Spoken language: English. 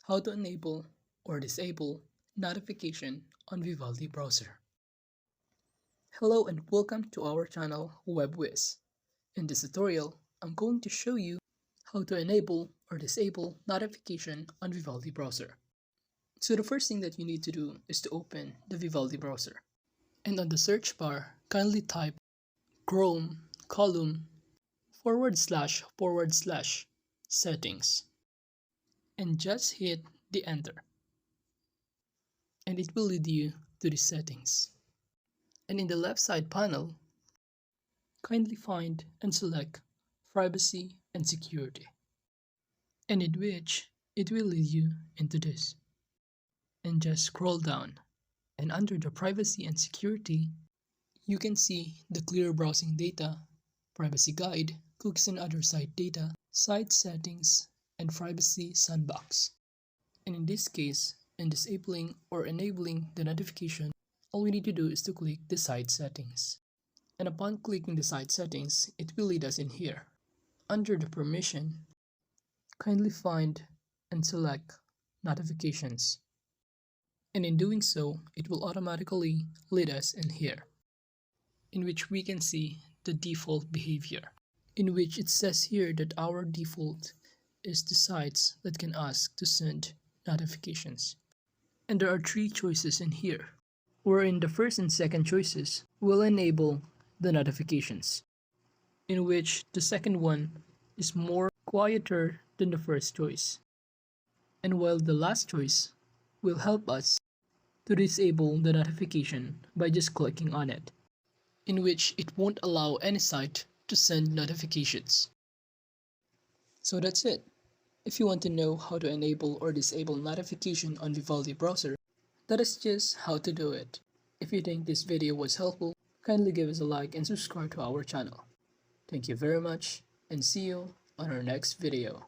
How to enable or disable notification on Vivaldi browser. Hello and welcome to our channel Whizz. In this tutorial, I'm going to show you how to enable or disable notification on Vivaldi browser. So the first thing that you need to do is to open the Vivaldi browser. And on the search bar, kindly type Chrome column // settings and just hit the enter. And it will lead you to the settings. And in the left side panel, kindly find and select privacy and security. And in which it will lead you into this. And just scroll down. And under the privacy and security, you can see the clear browsing data, privacy guide, cookies and other site data, site settings, and privacy sandbox. And in this case, in disabling or enabling the notification, all we need to do is to click the site settings. And upon clicking the site settings, it will lead us in here. Under the permission, kindly find and select notifications. And in doing so, it will automatically lead us in here, in which we can see the default behavior, in which it says here that our default is the sites that can ask to send notifications. And there are three choices in here, wherein the first and second choices will enable the notifications, in which the second one is more quieter than the first choice. And while the last choice will help us to disable the notification by just clicking on it, in which it won't allow any site to send notifications. So that's it. If you want to know how to enable or disable notification on Vivaldi browser, that is just how to do it. If you think this video was helpful, kindly give us a like and subscribe to our channel. Thank you very much and see you on our next video.